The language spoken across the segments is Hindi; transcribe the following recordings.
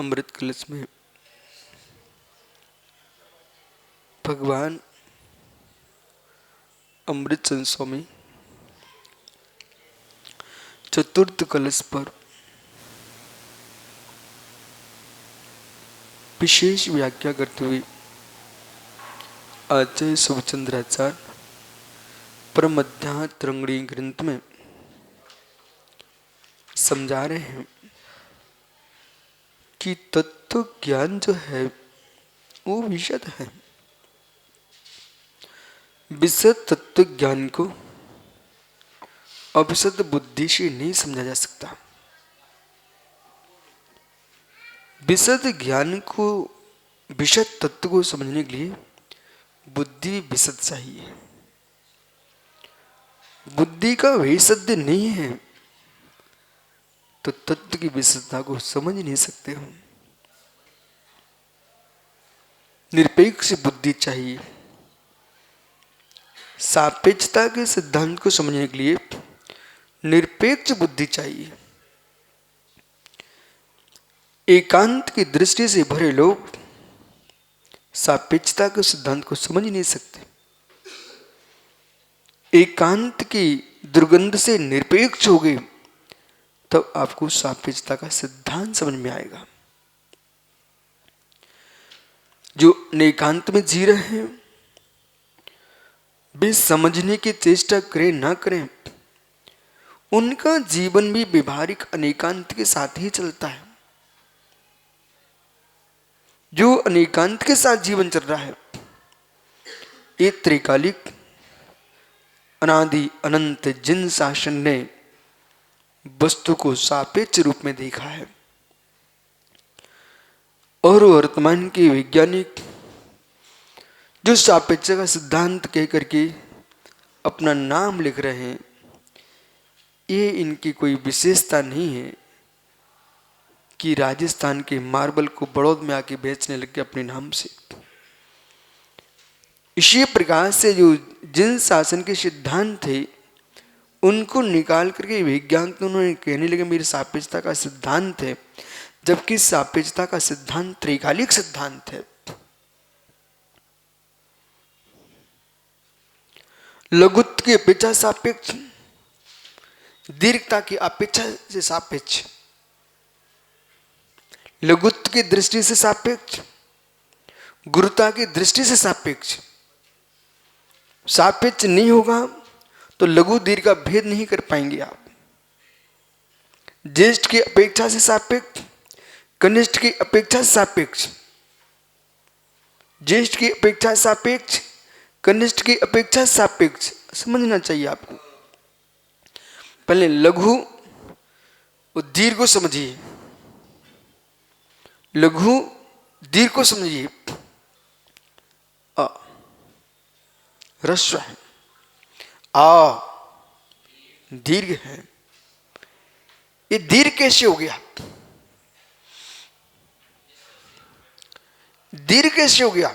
अमृत कलश में भगवान अमृत चंद स्वामी चतुर्थ कलश पर विशेष व्याख्या करते हुए आचार्य शुभचंद्राचार्य परमध्यात्मरंगड़ी ग्रंथ में समझा रहे हैं कि तत्व ज्ञान जो है वो विशद है। विशद तत्व ज्ञान को अविशद बुद्धि से नहीं समझा जा सकता। विशद ज्ञान को विशद तत्व को समझने के लिए बुद्धि विशद चाहिए। बुद्धि का वैशद्य नहीं है तो तत्व की विशदता को समझ नहीं सकते हम। निरपेक्ष बुद्धि चाहिए। सापेक्षता के सिद्धांत को समझने के लिए निरपेक्ष बुद्धि चाहिए। एकांत की दृष्टि से भरे लोग सापेक्षता के सिद्धांत को समझ नहीं सकते। एकांत की दुर्गंध से निरपेक्ष हो गए तब आपको सापेक्षता का सिद्धांत समझ में आएगा। जो एकांत में जी रहे हैं वे समझने की चेष्टा करें ना करें, उनका जीवन भी व्यवहारिक अनेकांत के साथ ही चलता है। जो अनेकांत के साथ जीवन चल रहा है ये त्रिकालिक अनादि अनंत जिन शासन ने वस्तु को सापेक्ष रूप में देखा है और वर्तमान के वैज्ञानिक जो सापेक्ष का सिद्धांत कह करके अपना नाम लिख रहे हैं, ये इनकी कोई विशेषता नहीं है कि राजस्थान के मार्बल को बड़ौद में आके बेचने लग गए अपने नाम से। इसी प्रकार से जो जिन शासन के सिद्धांत थे उनको निकाल करके वैज्ञानिक उन्होंने कहने लगे मेरी सापेक्षता का सिद्धांत है, जबकि सापेक्षता का सिद्धांत त्रिकालिक सिद्धांत है। लघुत्व की अपेक्षा सापेक्ष, दीर्घता की अपेक्षा से सापेक्ष, लघुत्व की दृष्टि से सापेक्ष, गुरुता की दृष्टि से सापेक्ष। सापेक्ष नहीं होगा तो लघु दीर्घ का भेद नहीं कर पाएंगे आप। ज्येष्ठ की अपेक्षा से सापेक्ष, कनिष्ठ की अपेक्षा से सापेक्ष, ज्येष्ठ की अपेक्षा सापेक्ष, कनिष्ठ की अपेक्षा सापेक्ष समझना चाहिए आपको। पहले लघु और दीर्घ को समझिए, लघु दीर्घ को समझिए। अ ह्रस्व है, आ दीर्घ है। ये दीर्घ कैसे हो गया? दीर्घ कैसे हो गया?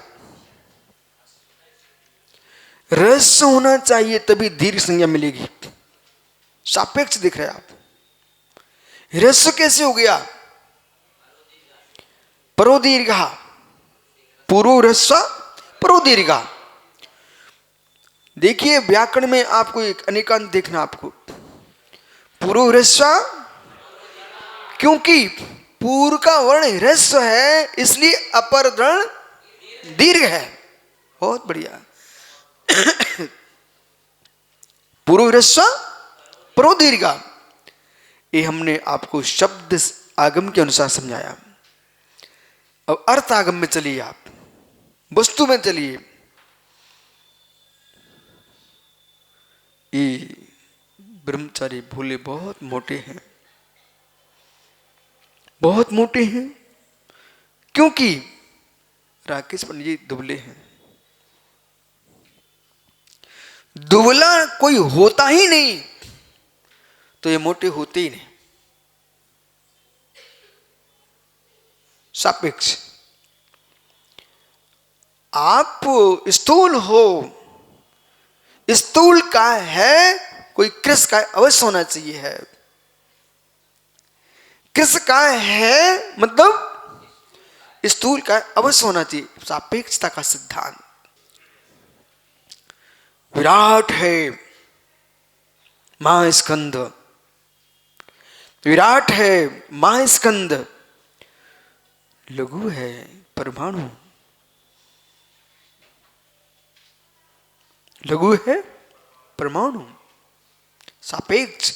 ह्रस्व होना चाहिए तभी दीर्घ संज्ञा मिलेगी। सापेक्ष दिख रहे हैं आप। ह्रस्व कैसे हो गया? परो दीर्घा, पूर्व ह्रस्व परो दीर्घा। देखिए व्याकरण में आपको एक अनेकांत देखना आपको। पूर्व ह्रस्व, क्योंकि पूर्व का वर्ण ह्रस्व है इसलिए अपर वर्ण दीर्घ है। बहुत बढ़िया। पूर्व ह्रस्व परो दीर्घा, ये हमने आपको शब्द आगम के अनुसार समझाया। अब अर्थ आगम में चलिए, आप वस्तु में चलिए। ये ब्रह्मचारी भोले बहुत मोटे हैं, बहुत मोटे हैं, क्योंकि राकेश पंडित जी दुबले हैं। दुबला कोई होता ही नहीं तो ये मोटे होते ही नहीं। सापेक्ष। आप स्थूल हो, स्थूल का है, कोई कृष का अवश्य होना चाहिए है। कृष का है मतलब स्थूल का अवश्य होना चाहिए, सापेक्षता का सिद्धांत। विराट है महास्कंद, विराट है महास्कंद, लघु है परमाणु, लघु है परमाणु, सापेक्ष।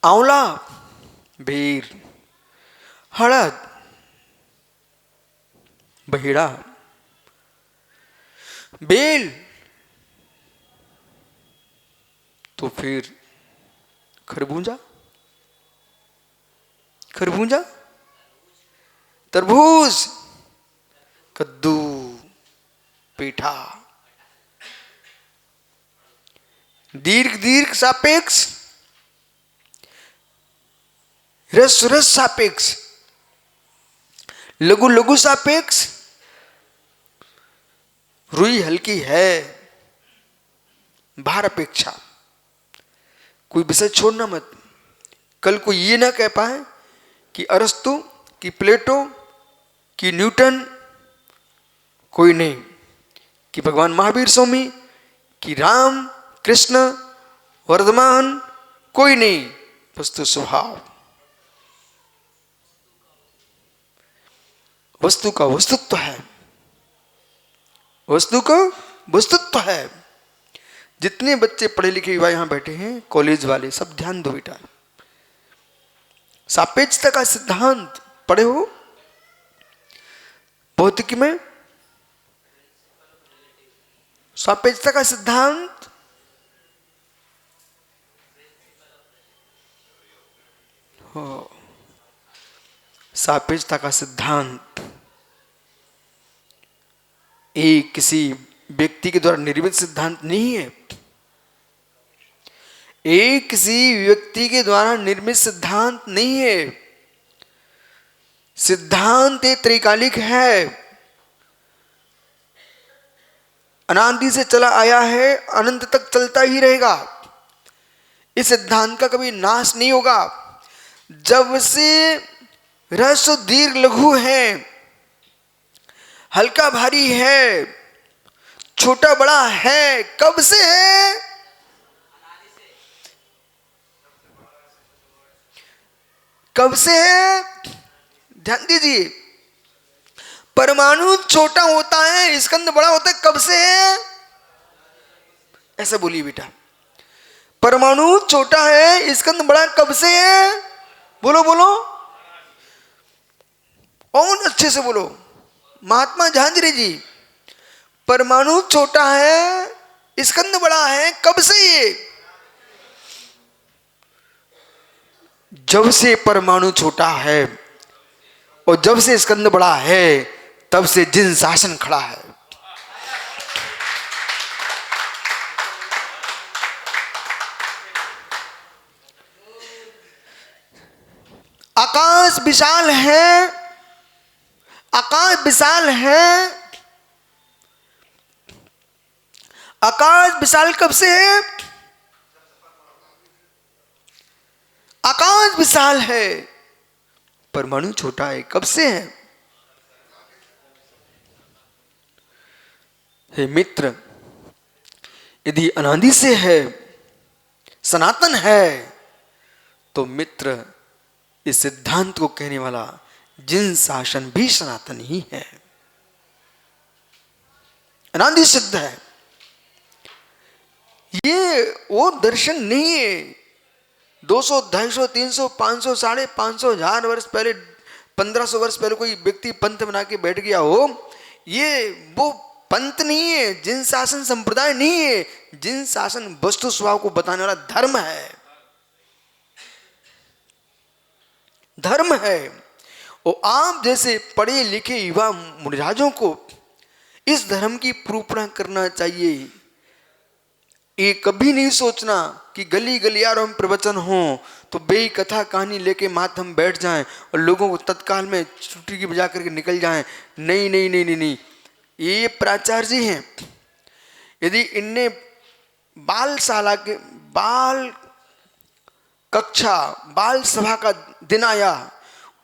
आंवला, बेर, हड़द, बहेड़ा, बेल, तो फिर खरबूजा, खरबूजा, तरबूज, कद्दू, पेठा, दीर्घ दीर्घ सापेक्ष, रस रस सापेक्ष, लघु लघु सापेक्ष, रुई हल्की है भार अपेक्षा। कोई विषय छोड़ना मत। कल को ये ना कह पाए कि अरस्तु, कि प्लेटो, कि न्यूटन, कोई नहीं, कि भगवान महावीर स्वामी, कि राम कृष्ण वर्धमान, कोई नहीं, वस्तु स्वभाव, वस्तु का वस्तुत्व है, वस्तु का वस्तुत्व है। जितने बच्चे पढ़े लिखे युवा यहां बैठे हैं, कॉलेज वाले, सब ध्यान दो बेटा। सापेक्षता का सिद्धांत पढ़े हो भौतिकी में? सापेक्षता का सिद्धांत हो, सापेक्षता का सिद्धांत एक किसी व्यक्ति के द्वारा निर्मित सिद्धांत नहीं है। एक किसी व्यक्ति के द्वारा निर्मित सिद्धांत नहीं है। सिद्धांत एक त्रिकालिक है, अनादि से चला आया है, अनंत तक चलता ही रहेगा। इस सिद्धांत का कभी नाश नहीं होगा। जब से रस दीर्घ लघु है, हल्का भारी है, छोटा बड़ा है, कब से है? कब से है? ध्यान दीजिए। परमाणु छोटा होता है, स्कंद बड़ा होता है, कब से है? ऐसा बोलिए बेटा। परमाणु छोटा है, स्कंद बड़ा, कब से है? बोलो बोलो, और अच्छे से बोलो। महात्मा झांझरी जी, परमाणु छोटा है, स्कंद बड़ा है, कब से ये? जब से परमाणु छोटा है और जब से स्कंद बड़ा है, तब से जिन शासन खड़ा है। आकाश विशाल है, आकाश विशाल है, आकाश विशाल कब से है? आकाश विशाल है, परमाणु छोटा है, कब से है? हे मित्र, यदि अनादि से है, सनातन है, तो मित्र इस सिद्धांत को कहने वाला जिन शासन भी सनातन ही है, अनादि सिद्ध है। ये वो दर्शन नहीं है 200, 250, 300, 500, 550, 1000 वर्ष पहले, 1500 वर्ष पहले कोई व्यक्ति पंथ बना के बैठ गया हो। ये वो पंथ नहीं है, जिन शासन संप्रदाय नहीं है। जिन शासन वस्तु स्वभाव को बताने वाला धर्म है, धर्म है। और आप जैसे पढ़े लिखे युवा मुनिराजों को इस धर्म की प्रूपणा करना चाहिए। ये कभी नहीं सोचना कि गली गलियारों में प्रवचन हो तो बेई कथा कहानी लेके माथ हम बैठ जाएं और लोगों को तत्काल में छुट्टी की बजा करके निकल जाएं। नहीं नहीं नहीं नहीं नहीं, ये प्राचार्य जी हैं। यदि इनने बालशाला के बाल कक्षा, बाल सभा का दिन आया,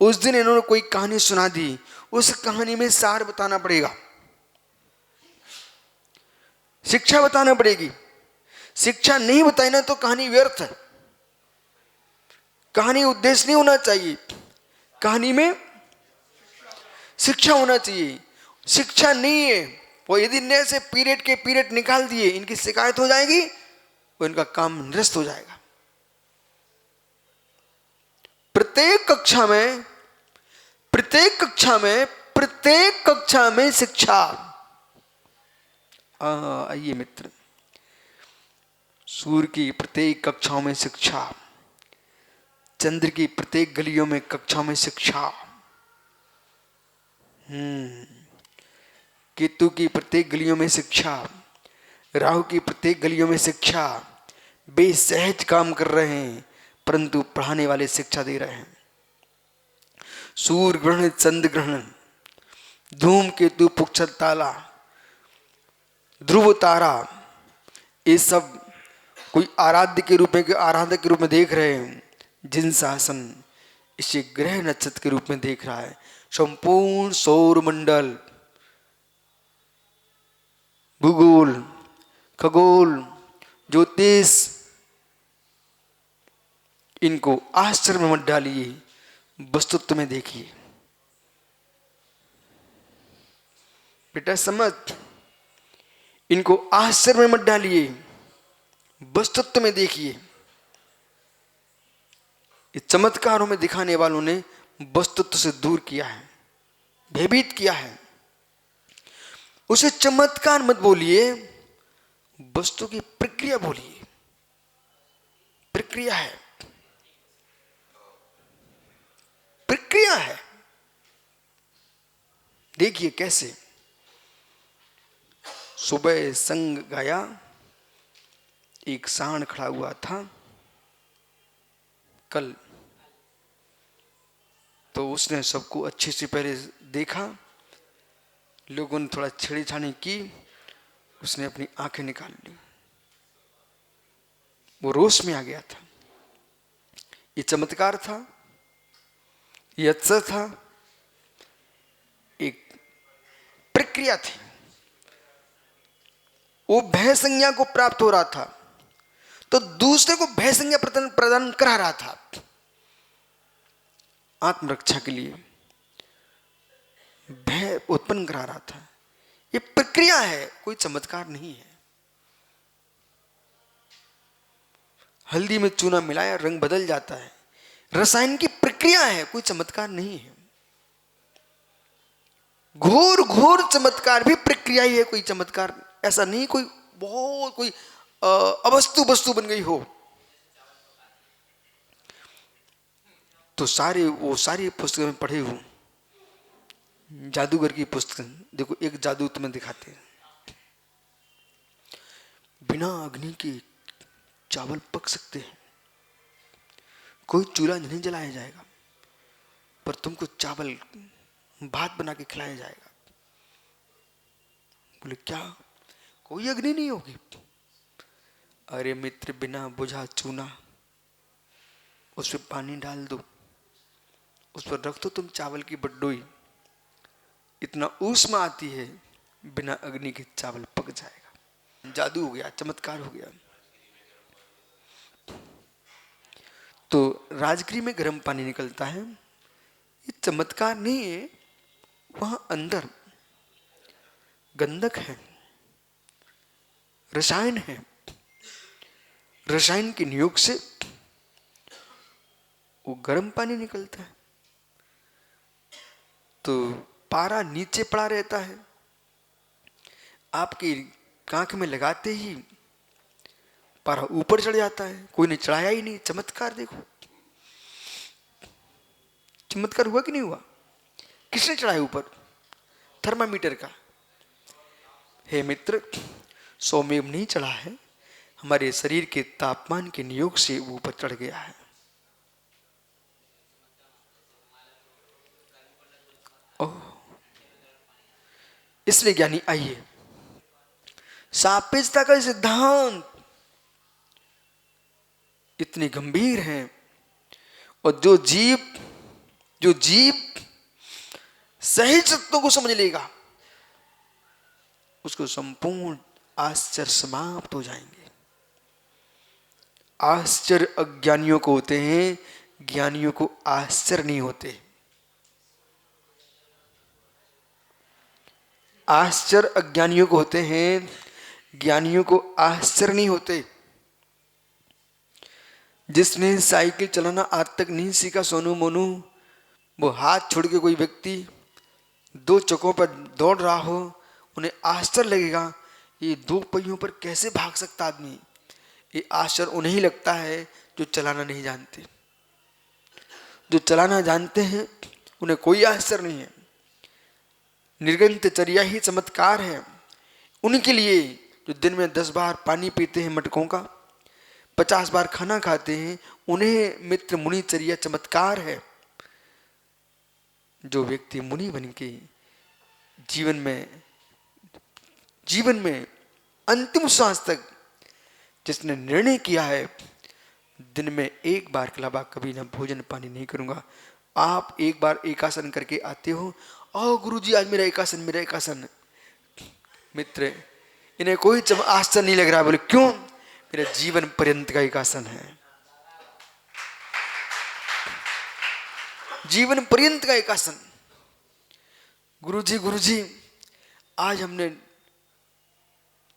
उस दिन इन्होंने कोई कहानी सुना दी, उस कहानी में सार बताना पड़ेगा, शिक्षा बताना पड़ेगी। शिक्षा नहीं बताई ना तो कहानी व्यर्थ है। कहानी उद्देश्य नहीं होना चाहिए, कहानी में शिक्षा होना चाहिए। शिक्षा नहीं है, वो यदि नए से पीरियड के पीरियड निकाल दिए, इनकी शिकायत हो जाएगी, वो इनका काम निरस्त हो जाएगा। प्रत्येक कक्षा में प्रत्येक कक्षा में प्रत्येक कक्षा में शिक्षा। आइए मित्र, सूर्य की प्रत्येक कक्षाओं में शिक्षा, चंद्र की प्रत्येक गलियों में कक्षाओं में शिक्षा, केतु की प्रत्येक गलियों में शिक्षा, राहु की प्रत्येक गलियों में शिक्षा। वे सहज काम कर रहे हैं, परंतु पढ़ाने वाले शिक्षा दे रहे हैं। सूर्य ग्रहण, चंद्र ग्रहण, धूम केतु, पुच्छर तारा, ध्रुव तारा, ये सब कोई आराध्य के रूप में, आराधक के रूप में देख रहे हैं। जिन शासन इसे ग्रह नक्षत्र के रूप में देख रहा है। संपूर्ण सौर मंडल, भूगोल, खगोल, ज्योतिष, इनको आश्चर्य में मत डालिए, वस्तुत्व में देखिए। बेटा समझ, इनको आश्चर्य में मत डालिए, वस्तुत्व में देखिए। ये चमत्कारों में दिखाने वालों ने वस्तुत्व से दूर किया है, भयभीत किया है। उसे चमत्कार मत बोलिए, वस्तु की प्रक्रिया बोलिए। प्रक्रिया है, प्रक्रिया है। देखिए कैसे सुबह संग गाया, एक सांड खड़ा हुआ था कल, तो उसने सबको अच्छे से पहले देखा, लोगों ने थोड़ा छेड़छाड़ी की, उसने अपनी आंखें निकाल ली, वो रोष में आ गया था। ये चमत्कार था, ये अवसर था, एक प्रक्रिया थी। वो भय संज्ञा को प्राप्त हो रहा था, तो दूसरे को भय संज्ञा प्रदान करा रहा था आत्मरक्षा के लिए, भय उत्पन्न करा रहा था। ये प्रक्रिया है, कोई चमत्कार नहीं है। हल्दी में चूना मिलाया, रंग बदल जाता है, रसायन की प्रक्रिया है, कोई चमत्कार नहीं है। घोर घोर चमत्कार भी प्रक्रिया ही है, कोई चमत्कार ऐसा नहीं कोई बहुत कोई अवस्तु वस्तु बन गई हो। तो सारी पुस्तकें में पढ़े हूं, जादूगर की पुस्तक देखो, एक जादू तुम्हें दिखाते हैं, बिना अग्नि के चावल पक सकते हैं, कोई चूल्हा नहीं जलाया जाएगा, पर तुमको चावल भात बना के खिलाया जाएगा। बोले क्या, कोई अग्नि नहीं होगी? अरे मित्र, बिना बुझा चूना, उस पर पानी डाल दो, उस पर रख दो तुम चावल की बड्डोई, इतना ऊष्मा आती है, बिना अग्नि के चावल पक जाएगा। जादू हो गया, चमत्कार हो गया। तो राजगिरी में गर्म पानी निकलता है, ये चमत्कार नहीं है, वहां अंदर गंधक है, रसायन है, रसायन के नियोग से वो गर्म पानी निकलता है। तो पारा नीचे पड़ा रहता है, आपकी आंख में लगाते ही पारा ऊपर चढ़ जाता है। कोई ने चढ़ाया ही नहीं, चमत्कार देखो, चमत्कार हुआ कि नहीं हुआ? किसने चढ़ाया ऊपर? थर्मामीटर का। हे मित्र, सौम्यम नहीं चढ़ा है, हमारे शरीर के तापमान के नियोग से ऊपर चढ़ गया है। ओह, इसलिए ज्ञानी आइए, सापेक्षता का सिद्धांत इतने गंभीर हैं, और जो जो जीव सहज तत्वों को समझ लेगा उसको संपूर्ण आश्चर्य समाप्त हो जाएंगे। आश्चर्य अज्ञानियों को होते हैं, ज्ञानियों को आश्चर्य नहीं होते। आश्चर्य अज्ञानियों को होते हैं, ज्ञानियों को आश्चर्य नहीं होते। जिसने साइकिल चलाना आज तक नहीं सीखा सोनू मोनू, वो हाथ छोड़ के कोई व्यक्ति दो चक्कों पर दौड़ रहा हो, उन्हें आश्चर्य लगेगा ये दो पहियों पर कैसे भाग सकता आदमी। ये आश्चर्य उन्हें ही लगता है जो चलाना नहीं जानते। जो चलाना जानते हैं उन्हें कोई आश्चर्य नहीं है। निर्गंतचर्या ही चमत्कार है उनके लिए जो दिन में 10 बार पानी पीते हैं मटकों का, 50 बार खाना खाते हैं, उन्हें मित्र मुनिचर्या चमत्कार है। जो व्यक्ति मुनि बन के जीवन में अंतिम श्वास तक जिसने निर्णय किया है दिन में एक बार के अलावा कभी ना भोजन पानी नहीं करूंगा। आप एक बार एकासन करके आते हो, ओ गुरुजी आज मेरा एकासन। मित्र इन्हें कोई आश्चर्य नहीं लग रहा। बोले क्यों? मेरा जीवन पर्यंत का एकासन है, जीवन पर्यंत का एकासन। गुरुजी आज हमने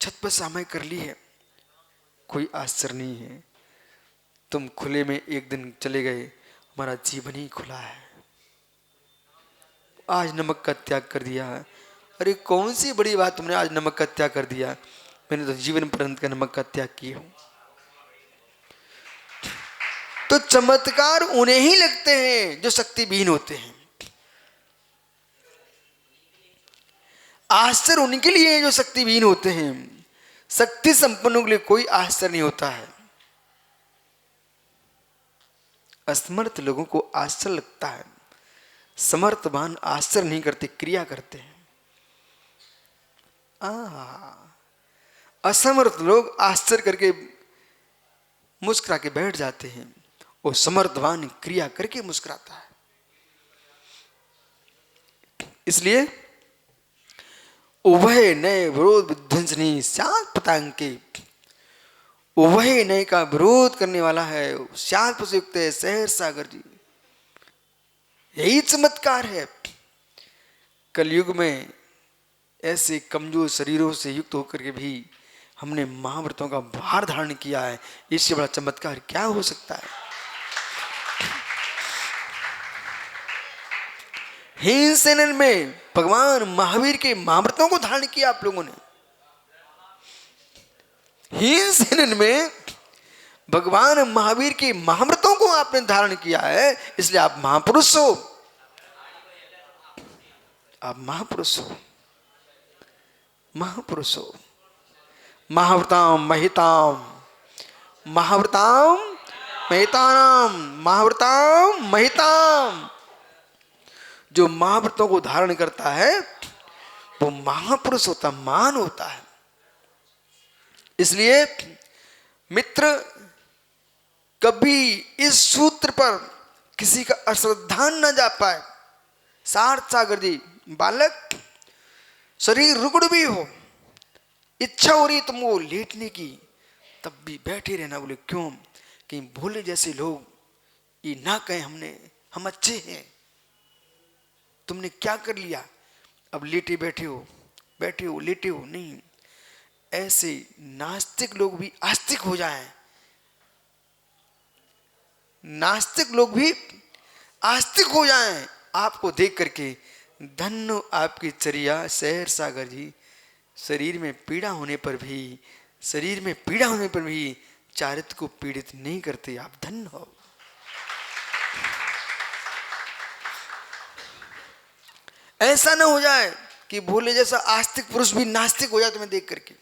छत पर सामाई कर ली है, कोई आश्चर्य नहीं है। तुम खुले में एक दिन चले गए, हमारा जीवन ही खुला है। आज नमक का त्याग कर दिया। अरे कौन सी बड़ी बात तुमने आज नमक का त्याग कर दिया? मैंने तो जीवन पर्यंत का नमक का त्याग किया हूं। तो चमत्कार उन्हें ही लगते हैं जो शक्तिहीन होते हैं। आश्चर्य उनके लिए है जो शक्तिहीन होते हैं। शक्ति संपन्नों के लिए कोई आश्चर्य नहीं होता है। असमर्थ लोगों को आश्चर्य लगता है, समर्थवान आश्चर्य नहीं करते, क्रिया करते हैं। असमर्थ लोग आश्चर्य करके मुस्कुरा के बैठ जाते हैं, वो समर्थवान क्रिया करके मुस्कुराता है। इसलिए उभय नए विरोध विध्वंसनी सात पतंग के, उभय नए का विरोध करने वाला है सात प्रयुक्त है सहर सागर जी। यही चमत्कार है। कलयुग में ऐसे कमजोर शरीरों से युक्त होकर के भी हमने महाव्रतों का भार धारण किया है। इससे बड़ा चमत्कार क्या हो सकता है? हिंसेनन में भगवान महावीर के महाव्रतों को धारण किया आप लोगों ने। हिंसेनन में भगवान महावीर के महाव्रतों को आपने धारण किया है, इसलिए आप महापुरुष हो। आप महापुरुष हो, महापुरुष हो। महाव्रताम महिताम, महाव्रताम महितानाम, महाव्रताम महिताम। जो महाव्रतों को धारण करता है वो महापुरुष होता, महान होता है। इसलिए मित्र कभी इस सूत्र पर किसी का अश्रद्धा न जा पाए। सार्थ सागर जी, बालक शरीर रुगड़ भी हो, इच्छा हो रही तुमको लेटने की, तब भी बैठे रहना। बोले क्यों? कि भोले जैसे लोग ये ना कहें हम अच्छे हैं। तुमने क्या कर लिया? अब लेटे बैठे हो लेटे हो नहीं। ऐसे नास्तिक लोग भी आस्तिक हो जाएं, नास्तिक लोग भी आस्तिक हो जाएं आपको देख करके। धन्य आपकी चर्या सहर सागर जी। शरीर में पीड़ा होने पर भी चारित्र को पीड़ित नहीं करते। आप धन्य हो। ऐसा ना हो जाए कि भोले जैसा आस्तिक पुरुष भी नास्तिक हो जाए तुम्हें देख करके।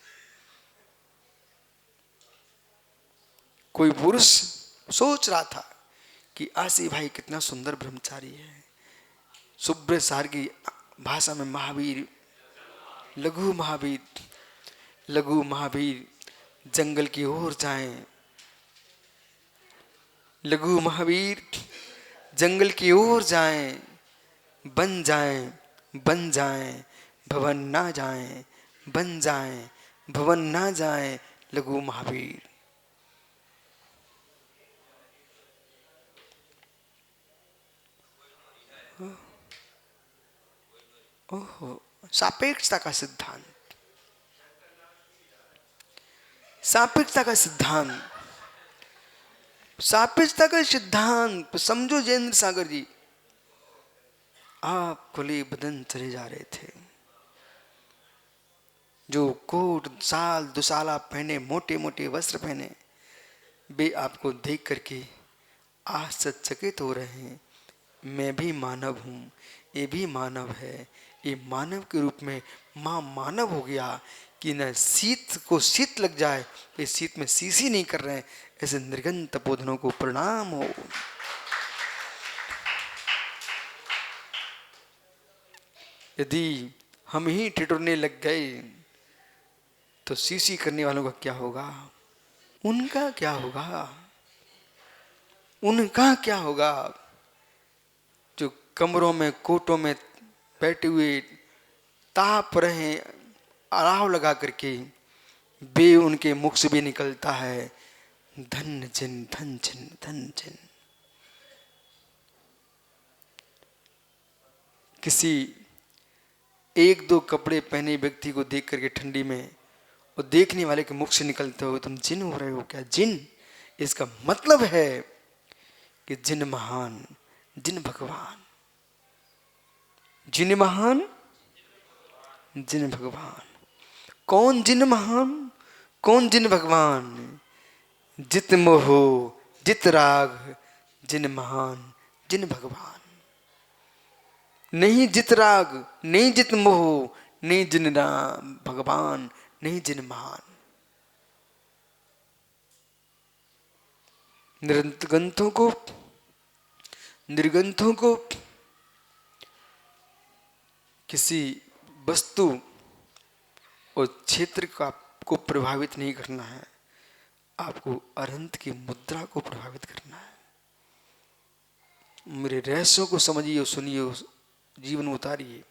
कोई पुरुष सोच रहा था कि आशी भाई कितना सुंदर ब्रह्मचारी है। शुभ्र सार की भाषा में महावीर, लघु महावीर जंगल की ओर जाएं। लघु महावीर जंगल की ओर जाएं, बन जाएं, बन जाएं, भवन ना जाएं, बन जाएं, भवन ना जाएं, लघु महावीर। ओहो, सापेक्षता का सिद्धांत, सापेक्षता का सिद्धांत, सापेक्षता का सिद्धांत समझो जयेंद्र सागर जी। आप खुले बदन चले जा रहे थे, जो कोट साल दुसाला पहने, मोटे मोटे वस्त्र पहने, वे आपको देख करके आश्चर्यचकित हो रहे हैं। मैं भी मानव हूँ, ये भी मानव है। ये मानव के रूप में माँ मानव हो गया कि न शीत को शीत लग जाए, ये शीत में शीशी नहीं कर रहे हैं। ऐसे निर्गन तपोधनों को प्रणाम हो। यदि हम ही ठिठुरने लग गए तो शीशी करने वालों का क्या होगा? उनका क्या होगा? उनका क्या होगा? जो कमरों में कोटों में बैठे हुए ताप रहे आराव लगा करके, बे उनके मुख से भी निकलता है धन जिन धन जिन धन जिन। किसी एक दो कपड़े पहने व्यक्ति को देख करके ठंडी में, और देखने वाले के मुख से निकलते हो तुम जिन हो रहे हो क्या? जिन, इसका मतलब है कि जिन महान, जिन भगवान, जिन महान, जिन भगवान। कौन जिन महान, कौन जिन भगवान? जित मोह, जित राग, जिन महान, जिन भगवान। नहीं जित राग, नहीं जित मोह, नहीं जिन भगवान, नहीं जिन महान। निर्गंथों को, निर्गंथों को किसी वस्तु और क्षेत्र का को प्रभावित नहीं करना है, आपको अरहंत की मुद्रा को प्रभावित करना है। मेरे रहस्यों को समझिए, सुनिए, जीवन उतारिए।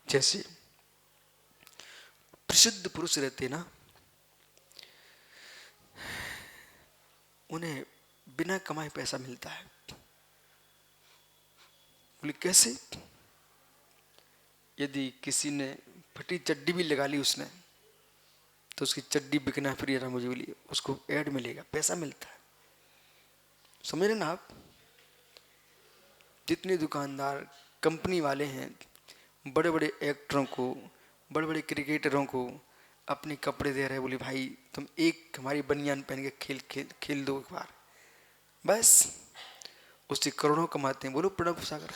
जैसे प्रसिद्ध पुरुष रहते ना, उन्हें बिना कमाए पैसा मिलता है। बोले कैसे? यदि किसी ने फटी चड्डी भी लगा ली उसने, तो उसकी चड्डी बिकना फ्री है, मुझे बोलिए, उसको ऐड मिलेगा, पैसा मिलता है। समझ रहे ना आप? जितने दुकानदार कंपनी वाले हैं, बड़े बड़े एक्टरों को, बड़े बड़े क्रिकेटरों को अपने कपड़े दे रहे हैं, बोले भाई तुम एक हमारी बनियान पहन के खेल दो एक बार, बस उससे करोड़ों कमाते हैं। बोलो प्रणव सागर,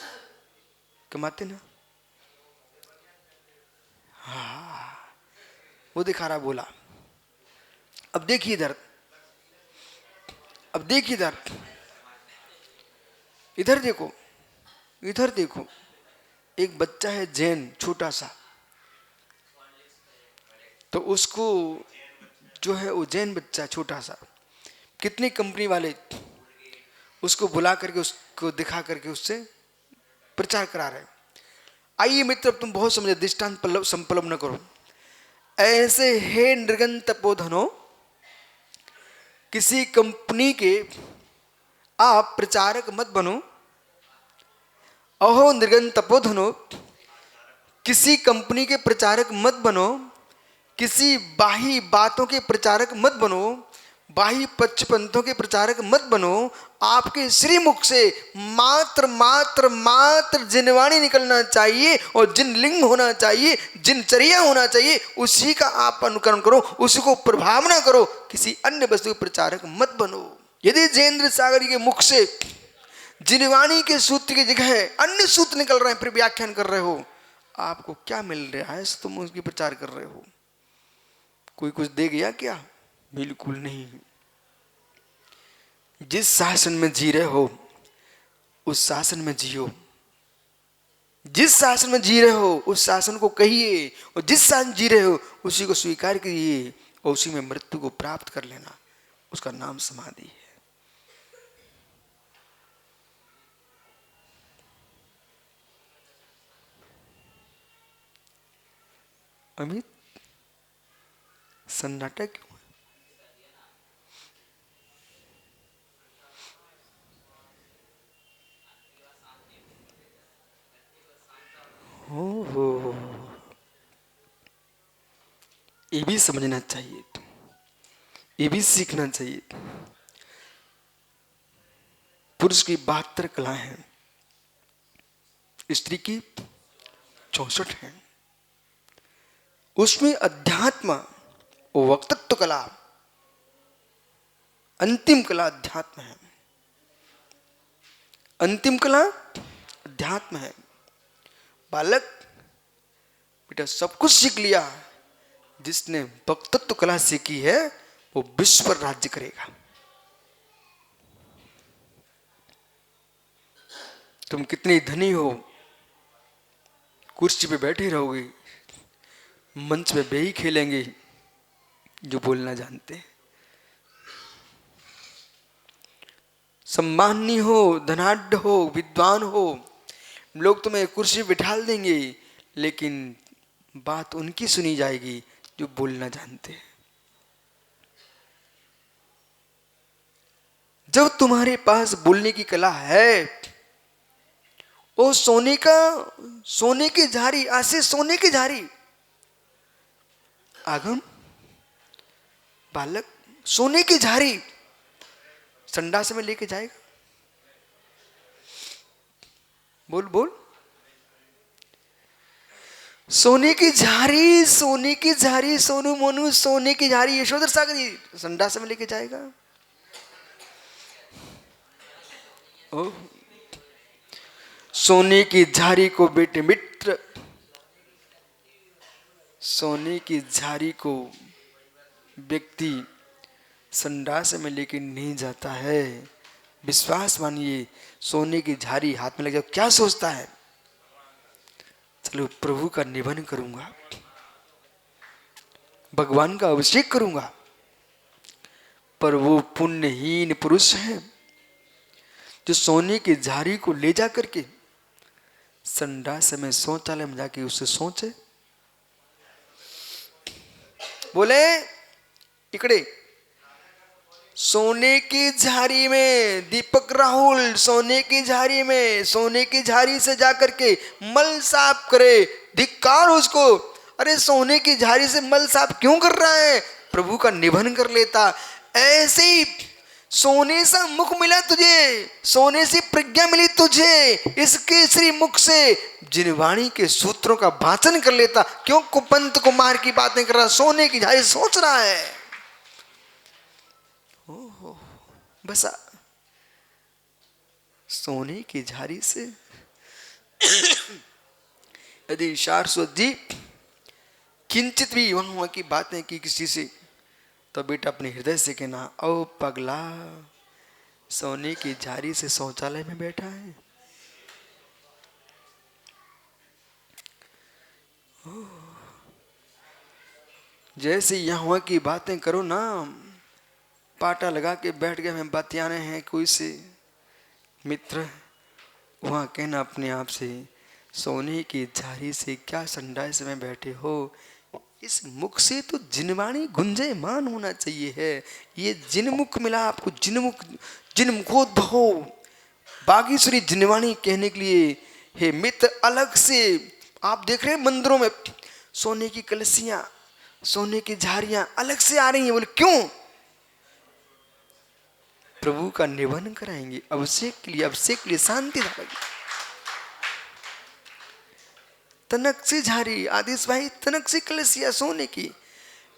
कमाते ना? हाँ, वो दिखा रहा, बोला। अब देखिए इधर, अब देखिए इधर, इधर देखो, इधर देखो। एक बच्चा है जैन, छोटा सा, तो उसको जो है वो जैन बच्चा छोटा सा, कितनी कंपनी वाले उसको बुला करके, उसको दिखा करके उससे प्रचार करा रहे हैं। आइए मित्र, तुम बहुत समझे, दृष्टांत संपलव न करो। ऐसे हे निर्गन तपोधनो, किसी कंपनी के आप प्रचारक मत बनो। अहो निर्गन तपोधनो, किसी कंपनी के प्रचारक मत बनो, किसी बाही बातों के प्रचारक मत बनो, बाही पक्षपंथों के प्रचारक मत बनो। आपके श्रीमुख से मात्र मात्र मात्र जिनवाणी निकलना चाहिए, और जिन लिंग होना चाहिए, जिन चर्या होना चाहिए, उसी का आप अनुकरण करो, उसी को प्रभावना करो। किसी अन्य वस्तु के प्रचारक मत बनो। यदि जयेंद्र सागर के मुख से जिनवाणी के सूत्र की जगह अन्य सूत्र निकल रहे हैं, फिर व्याख्यान कर रहे हो, आपको क्या मिल रहा है? तुम उसकी प्रचार कर रहे हो। कोई कुछ दे गया क्या? बिल्कुल नहीं। जिस शासन में जी रहे हो उस शासन में जियो, जिस शासन में जी रहे हो उस शासन को कहिए, और जिस शासन जी रहे हो उसी को स्वीकार करिए, और उसी में मृत्यु को प्राप्त कर लेना। उसका नाम समाधि है। अमित सन्नाटा क्यों? हो, ये भी समझना चाहिए, ये भी सीखना चाहिए। पुरुष की 72 कला है, स्त्री की 64 है। उसमें अध्यात्म, वक्तत्व कला, अंतिम कला अध्यात्म है। अंतिम कला अध्यात्म है। बालक बेटा सब कुछ सीख लिया, जिसने वक्तत्व कला सीखी है वो विश्व पर राज्य करेगा। तुम कितने धनी हो, कुर्सी पे बैठे रहोगे, मंच पे वे ही खेलेंगे जो बोलना जानते हैं। सम्मानी हो, धनाढ्य हो, विद्वान हो, लोग तुम्हें कुर्सी बिठा देंगे, लेकिन बात उनकी सुनी जाएगी जो बोलना जानते हैं। जब तुम्हारे पास बोलने की कला है, वो सोने की झाड़ी, ऐसे सोने की झाड़ी। आगम बालक सोने की झाड़ी संडास में लेके जाएगा। बोल बोल। सोने की झाड़ी, सोने की झाड़ी, सोनू मोनू सोने की झाड़ी, यशोधर सागर जी संडास में लेके जाएगा। ओ, सोने की झाड़ी को बेटे मित्र, सोने की झाड़ी को व्यक्ति संडास में लेके नहीं जाता है। विश्वास मानिए, सोने की झाड़ी हाथ में लग जाए क्या सोचता है, चलो प्रभु का निधन करूंगा, भगवान का अभिषेक करूंगा। पर वो पुण्यहीन पुरुष है जो सोने की झाड़ी को ले जा करके संडास में शौचालय में जाके उससे सोचे। बोले इकड़े सोने की झाड़ी में, दीपक राहुल सोने की झाड़ी में, सोने की झाड़ी से जाकर के मल साफ करे, धिक्कार उसको। अरे सोने की झाड़ी से मल साफ क्यों कर रहा है? प्रभु का निधन कर लेता। ऐसे ही सोने सा मुख मिला तुझे, सोने से प्रज्ञा मिली तुझे, इसके श्री मुख से जिनवाणी के सूत्रों का वाचन कर लेता। क्यों कुपंत कुमार की बातें कर रहा, सोने की झाड़ी सोच रहा है। बस सोने की झाड़ी से यदि शाश्वत जी किंचित भी वहां की बातें की किसी से, तो बेटा अपने हृदय से कहना, ओ पगला सोने की झाड़ी से शौचालय में बैठा है। जैसे यहाँ की बातें करो ना, पाटा लगा के बैठ गए, हमें बतियाने हैं कोई से मित्र, वहाँ कहना अपने आप से, सोने की झाड़ी से क्या संडास में बैठे हो। इस मुख से तो जिनवाणी गुंजयमान होना चाहिए है। ये जिनमुख मिला आपको, जिनमुख, जिनमुखोद्भव बागीश्वरी जिनवाणी कहने के लिए। हे मित्र, अलग से आप देख रहे हैं मंदिरों में सोने की कलसियां, सोने की झाड़ियां अलग से आ रही हैं। बोले क्यों? प्रभु का निधन कराएंगे, अभिषेक के लिए, अभिषेक के लिए शांति धारेगी। तनक से झाड़ी, आदेश भाई तनक से कलसिया सोने की।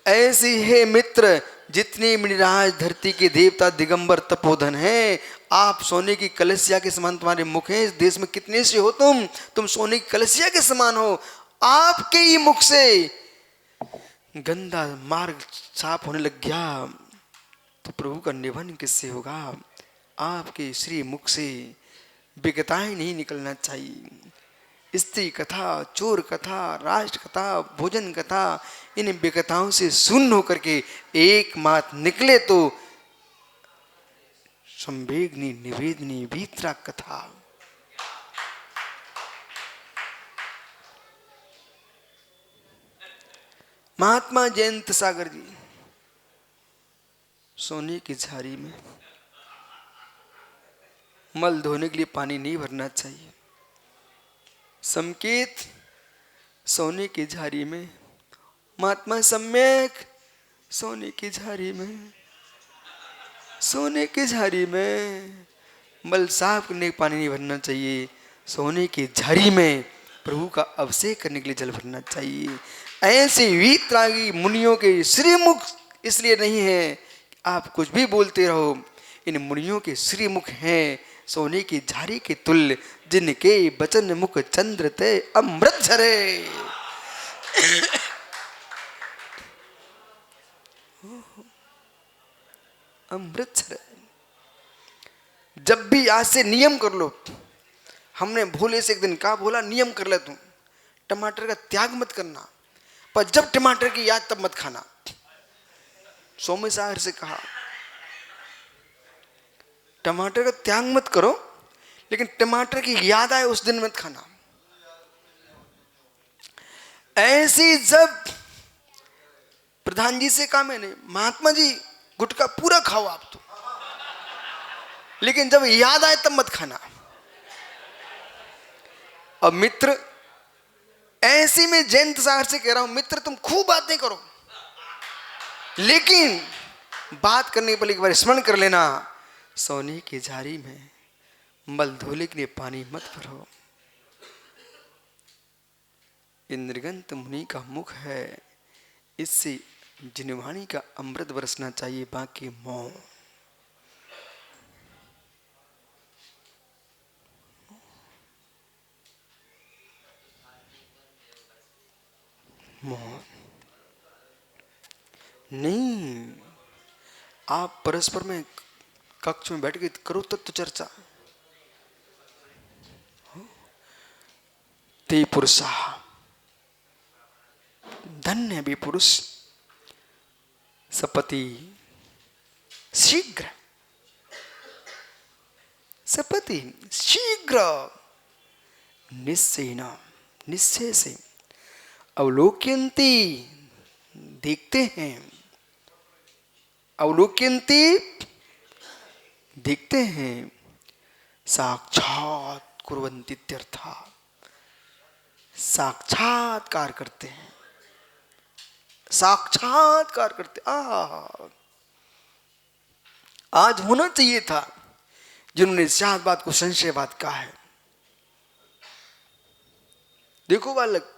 ऐसी है मित्र, जितनी मृणाज धरती के देवता दिगंबर तपोधन है, आप सोने की कलसिया के समान तुम्हारे मुख हैं। इस देश में कितने से हो तुम सोने की कलसिया के समान हो। आपके ही मुख से गंदा मार्ग साफ होने लग गया, तो प्रभु का निधन किससे होगा? आपके श्री मुख से विकताएं नहीं निकलना चाहिए। स्त्री कथा, चोर कथा, राष्ट्र कथा, भोजन कथा, इन विकताओं से शून्य होकर के एक मात निकले तो संवेदनी निवेदनी भीतरा कथा। महात्मा जयंत सागर जी, सोने की झाड़ी में मल धोने के लिए पानी नहीं भरना चाहिए। संकेत, सोने की झाड़ी में महात्मा सम्यक, सोने की झाड़ी में, सोने की झाड़ी में मल साफ करने के पानी नहीं भरना चाहिए। सोने की झाड़ी में प्रभु का अभिषेक करने के लिए जल भरना चाहिए। ऐसे वीतरागी मुनियों के श्रीमुख इसलिए नहीं है आप कुछ भी बोलते रहो, इन मुनियों के श्रीमुख हैं सोने की झाड़ी के तुल्य, जिनके बचन मुख चंद्र ते अमृत झरे। अमृत झरे। जब भी आज से नियम कर लो, हमने भोले से एक दिन कहा, भोला नियम कर ले, तू टमाटर का त्याग मत करना, पर जब टमाटर की याद तब मत खाना। सोमे सागर से कहा टमाटर का त्याग मत करो, लेकिन टमाटर की याद आए उस दिन मत खाना। ऐसी जब प्रधान जी से कहा मैंने, महात्मा जी गुटखा पूरा खाओ आप तो, लेकिन जब याद आए तब मत खाना। अब मित्र, ऐसे में जयंत सागर से कह रहा हूं, मित्र तुम खूब बातें करो, लेकिन बात करने के पहले एक बार स्मरण कर लेना, सोने की झाड़ी में मल धोने के लिए पानी मत भरो। इंद्रगंत मुनि का मुख है, इससे जिनवाणी का अमृत बरसना चाहिए, बाकी मौन। मौन नहीं, आप परस्पर में कक्ष में बैठ के करो तत्व चर्चा। ते पुरुषा, धन्य भी पुरुष, सपति शीघ्र, सपति शीघ्र, निश्चयेन, निश्चय से, अवलोक्यन्ति, देखते हैं, अवलोक्यन्ति, देखते हैं, साक्षात कुर्वन्ति इत्यर्थः, साक्षात्कार करते हैं, साक्षात्कार करते। आज होना चाहिए था जिन्होंने शायद बात को संशयवाद कहा है। देखो बालक,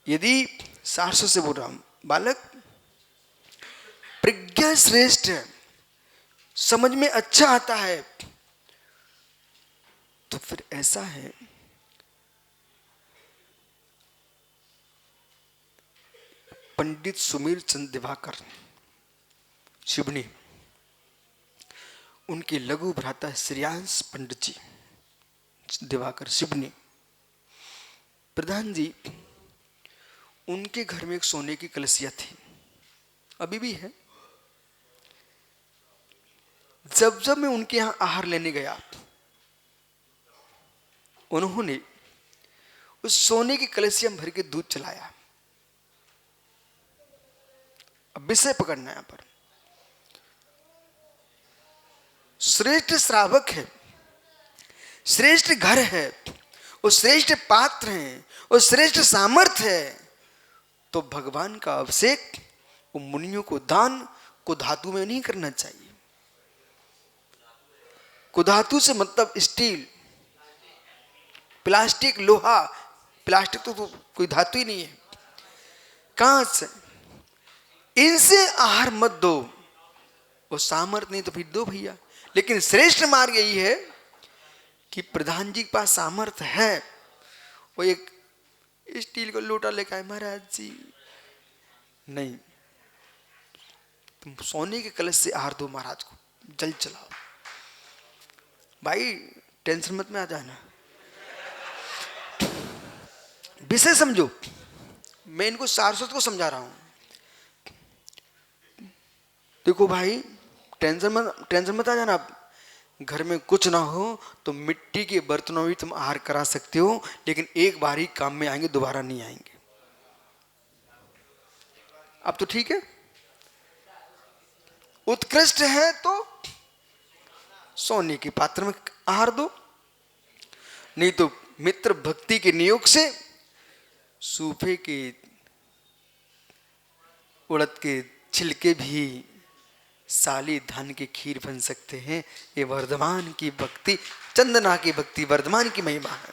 यदि 400 से बोल रहा हूं, बालक प्रज्ञा श्रेष्ठ है, समझ में अच्छा आता है, तो फिर ऐसा है पंडित सुमीर चंद दिवाकर शिवनी, उनके लघु भ्राता श्रेयांश पंडित जी दिवाकर शिवनी, प्रधान जी, उनके घर में एक सोने की कलसिया थी, अभी भी है। जब जब मैं उनके यहां आहार लेने गया, उन्होंने उस सोने की कलसिया में भर के दूध चलाया। अब विषय पकड़ना यहां पर, श्रेष्ठ श्रावक है, श्रेष्ठ घर है, वो श्रेष्ठ पात्र हैं, वो श्रेष्ठ सामर्थ्य है, तो भगवान का अभिषेक वो मुनियों को दान को धातु में नहीं करना चाहिए। कुधातु से मतलब स्टील, प्लास्टिक, लोहा, प्लास्टिक तो कोई धातु ही नहीं है, कांच, इनसे आहार मत दो। वो सामर्थ्य नहीं तो फिर दो भैया, लेकिन श्रेष्ठ मार्ग यही है कि प्रधान जी के पास सामर्थ्य है, वो एक स्टील का लोटा लेकर आए, महाराज जी नहीं, तुम सोने के कलश से आहार दो महाराज को, जल चलाओ। भाई टेंशन मत में आ जाना, विषय समझो, मैं इनको सारस्वत को समझा रहा हूं। देखो भाई, टेंशन मत आ जाना। आप घर में कुछ ना हो तो मिट्टी के बर्तनों में तुम आहार करा सकते हो, लेकिन एक बार ही काम में आएंगे, दोबारा नहीं आएंगे। अब तो ठीक है, उत्कृष्ट है तो सोने के पात्र में आहार दो, नहीं तो मित्र भक्ति के नियोग से सूफे के उड़द के छिलके भी साली धान की खीर बन सकते हैं। ये वर्धमान की भक्ति, चंदना की भक्ति वर्धमान की महिमा है।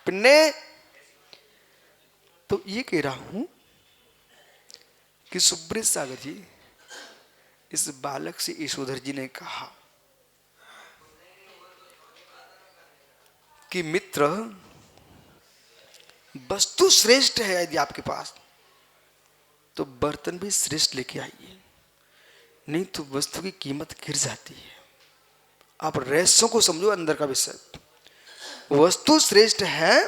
पिन्ने तो ये कह रहा हूं कि सुब्रत सागर जी, इस बालक से यशोधर जी ने कहा कि मित्र, वस्तु श्रेष्ठ है यदि आपके पास तो बर्तन भी श्रेष्ठ लेके आइए, नहीं तो वस्तु की कीमत गिर जाती है। आप रहस्यों को समझो, अंदर का विषय। वस्तु श्रेष्ठ है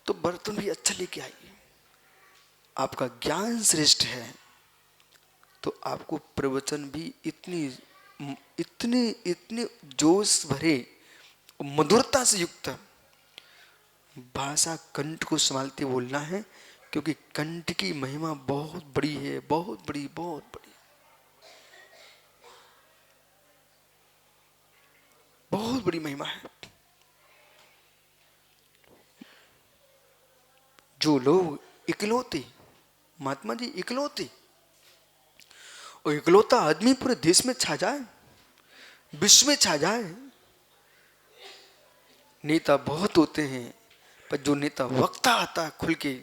तो बर्तन भी अच्छा लेके आइए। आपका ज्ञान श्रेष्ठ है तो आपको प्रवचन भी इतनी इतने इतने जोश भरे मधुरता से युक्त भाषा कंठ को संभालते बोलना है, क्योंकि कंठ की महिमा बहुत बड़ी है, बहुत बड़ी, बहुत बड़ी, बहुत बड़ी महिमा है। जो लोग इकलौते, महात्मा जी इकलौते, और इकलौता आदमी पूरे देश में छा जाए, विश्व में छा जाए। नेता बहुत होते हैं, पर जो नेता वक्ता आता है खुल के,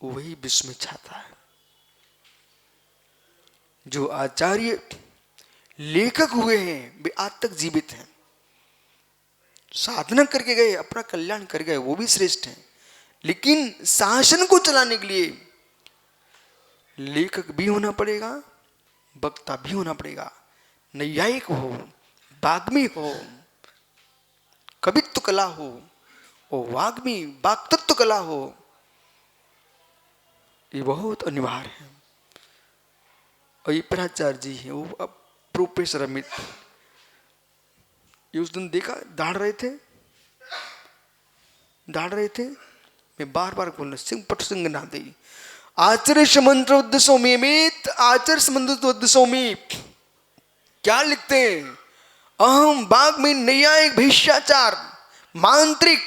वही विश्व में छाता है। जो आचार्य लेखक हुए हैं वे आज तक जीवित हैं, साधना करके गए, अपना कल्याण कर गए, वो भी श्रेष्ठ हैं। लेकिन शासन को चलाने के लिए लेखक भी होना पड़ेगा, वक्ता भी होना पड़ेगा, नैयायिक हो, वाग्मी हो, कवित्व कला हो, और वाग्मी वाक्तत्व कला हो, ये बहुत अनिवार्य है। और ये प्राचार्य जी हैं, वो अब प्रोफेसर अमित, ये उस दिन देखा दाढ़ रहे थे, मैं बार बार बोलना, सिंह पट सिंह ना दे, आचार्य समंत्र उद्देश्योमी अमित, आचार्य समंत्र उद्देश्योमी। क्या लिखते हैं? अहम बाग में न्यायिक भैष्याचार मांत्रिक,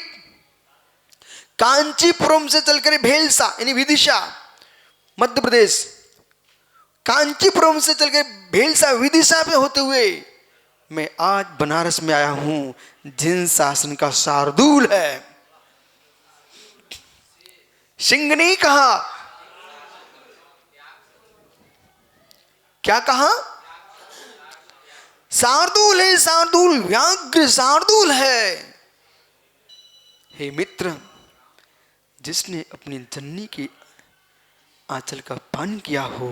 कांचीपुरम से चलकर भेलसा यानी विदिशा मध्य प्रदेश, कांचीपुरम से चलकर भेलसा विदिशा पे होते हुए मैं आज बनारस में आया हूं, जिन शासन का शार्दूल है। सिंह ने कहा, क्या कहा? शार्दूल है, शार्दूल, व्याघ्र शार्दूल है। हे मित्र, जिसने अपनी जननी के आंचल का पान किया हो,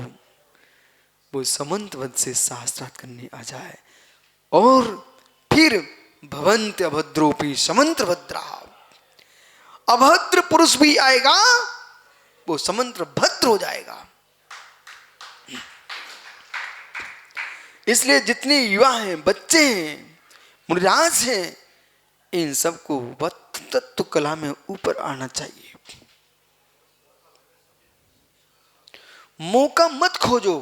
वो समंतवध से शास्त्रार्थ करने आ जाए, और फिर भवंत अभद्रोपी समंत्र भद्रा, अभद्र पुरुष भी आएगा, वो समंत्र भद्र हो जाएगा। इसलिए जितने युवा हैं, बच्चे हैं, मुनिराज हैं, इन सबको तत्व कला में ऊपर आना चाहिए। मौका मत खोजो,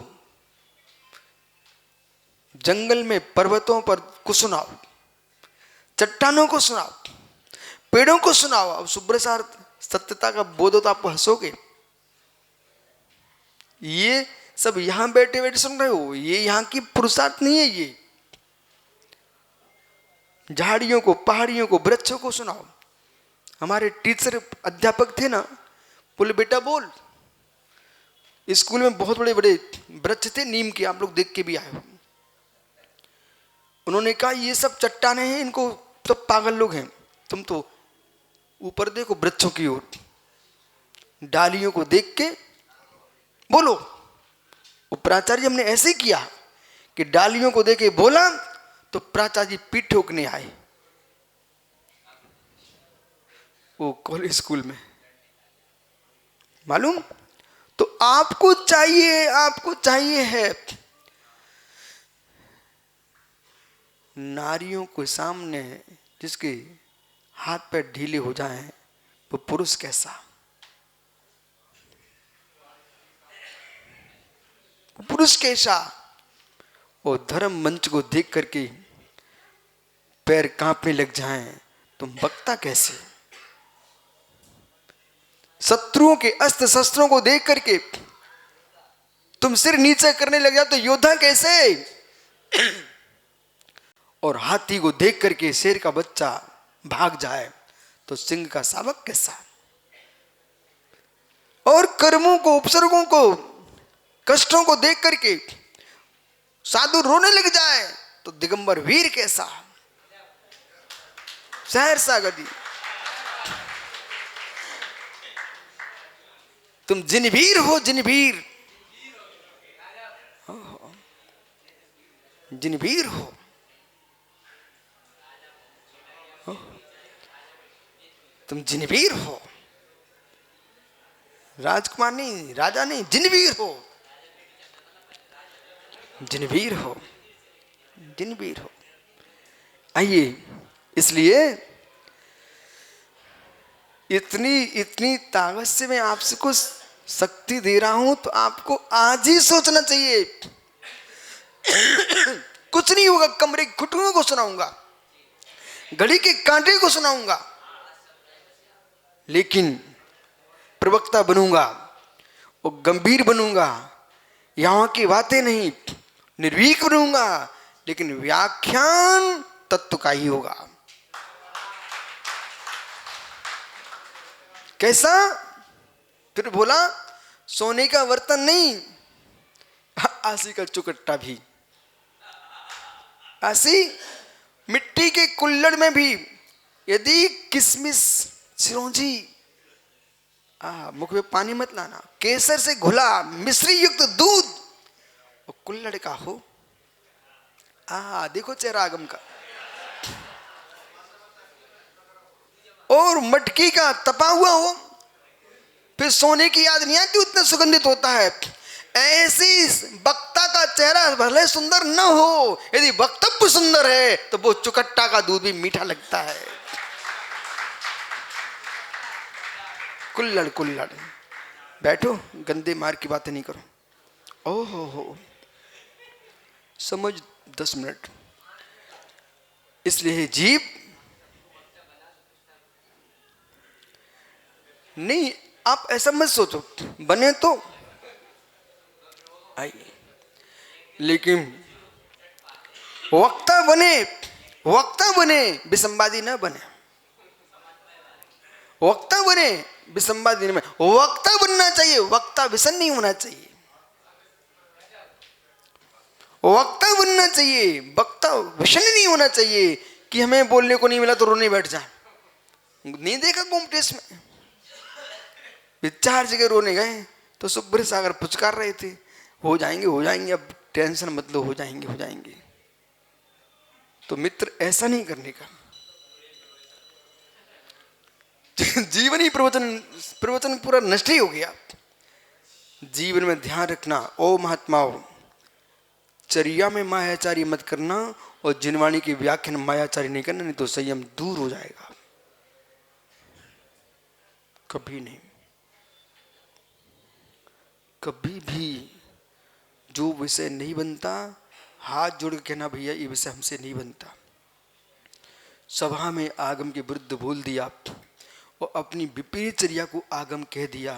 जंगल में पर्वतों पर को सुनाओ, चट्टानों को सुनाओ, पेड़ों को सुनाओ। अब सुब्रसार सत्यता का बोध हो तो आप हंसोगे। ये सब यहां बैठे बैठे सुन रहे हो, ये यहां की पुरुषार्थ नहीं है। ये झाड़ियों को, पहाड़ियों को, वृक्षों को सुनाओ। हमारे टीचर अध्यापक थे ना, बोले बेटा बोल। स्कूल में बहुत बड़े बड़े वृक्ष थे नीम के, आप लोग देख के भी आए हो। उन्होंने कहा ये सब चट्टाने हैं, इनको सब पागल लोग हैं, तुम तो ऊपर देखो वृक्षों की ओर, डालियों को देख के बोलो। प्राचार्य हमने ऐसे ही किया कि डालियों को देखे बोला तो प्राचार्य जी पीठ ठोकने आए, वो कॉलेज स्कूल में, मालूम। तो आपको चाहिए है नारियों के सामने जिसके हाथ पैर ढीले हो जाएं, वो पुरुष कैसा। पुरुष कैसा। और धर्म मंच को देख करके पैर कांपने लग जाएं, तुम वक्ता कैसे। शत्रुओं के अस्त्र शस्त्रों को देख करके तुम सिर नीचे करने लग जाओ तो योद्धा कैसे। और हाथी को देख करके शेर का बच्चा भाग जाए तो सिंह का शावक कैसा। और कर्मों को, उपसर्गों को, कष्टों को देख करके साधु रोने लग जाए तो दिगंबर वीर कैसा। सहरसा गति। तुम जिनवीर हो, जिनवीर, जिनवीर हो। तुम जिनवीर हो, राजकुमार नहीं, राजा नहीं, जिनवीर हो, जिनवीर हो, जिनवीर हो। आइए, इसलिए इतनी इतनी ताकत से मैं आपसे कुछ शक्ति दे रहा हूं तो आपको आज ही सोचना चाहिए। कुछ नहीं होगा, कमरे के घुटनों को सुनाऊंगा, घड़ी के कांटे को सुनाऊंगा, लेकिन प्रवक्ता बनूंगा और गंभीर बनूंगा। यहां की बातें नहीं, निर्भीक बनूंगा, लेकिन व्याख्यान तत्व का ही होगा। कैसा। फिर बोला सोने का बर्तन नहीं, आसी का चुकट्टा भी। आसी मिट्टी के कुल्हड़ में भी यदि किसमिस, चिरौंजी, मुख में पानी मत लाना, केसर से घुला मिश्री युक्त दूध और कुल्हड़ का हो, देखो चेहरा आगम का। और मटकी का तपा हुआ हो, फिर सोने की याद नहीं आती, उतना सुगंधित होता है। ऐसी वक्ता का चेहरा भले सुंदर न हो, यदि वक्तव्य सुंदर है तो वो चुकट्टा का दूध भी मीठा लगता है। कुल्हड़ कुल्हड़। बैठो, गंदे मार की बातें नहीं करो। ओहो हो, समझ 10 मिनट। इसलिए जीव नहीं, आप ऐसा मत सोचो बने तो आइए, लेकिन वक्ता बने, वक्ता बने, विसंवादी न बने। वक्ता बने, विसंवादी न बने। वक्ता बनना चाहिए, वक्ता विषण नहीं होना चाहिए। वक्ता बनना चाहिए, वक्ता विषण नहीं होना चाहिए कि हमें बोलने को नहीं मिला तो रोने बैठ जाए। नहीं देखा कॉम्पिटिशन में 4 जगह रोने गए तो सुब्र सागर पुचकार रहे थे, हो जाएंगे हो जाएंगे, अब टेंशन मत लो, हो जाएंगे हो जाएंगे। तो मित्र ऐसा नहीं करने का। जीवन ही प्रवचन पूरा नष्ट ही हो गया। जीवन में ध्यान रखना, ओ महात्माओं, चर्या में मायाचारी मत करना और जिनवाणी की व्याख्या में मायाचारी नहीं करना, नहीं तो संयम दूर हो जाएगा। कभी नहीं, कभी भी जो विषय नहीं बनता, हाथ जोड़ के कहना भैया ये विषय हमसे नहीं बनता। सभा में आगम के विरुद्ध बोल दिया और अपनी विपरीत चर्या को आगम कह दिया,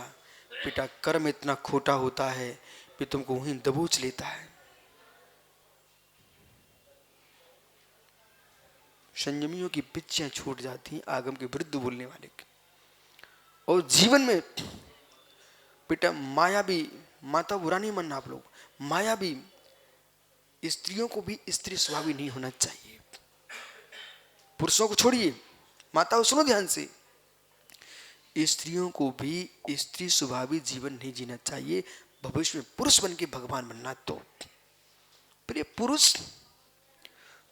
बेटा कर्म इतना खोटा होता है कि तुमको वहीं दबोच लेता है। संयमियों की पिच्चियां छूट जाती आगम के विरुद्ध बोलने वाले की। और जीवन में बेटा माया भी, माता बुरा नहीं मानना आप लोग, माया भी, स्त्रियों को भी स्त्री स्वभावी नहीं होना चाहिए। पुरुषों को छोड़िए, माताओं सुनो ध्यान से, स्त्रियों को भी स्त्री स्वभावी जीवन नहीं जीना चाहिए। भविष्य में पुरुष बन के भगवान बनना तो। पर ये पुरुष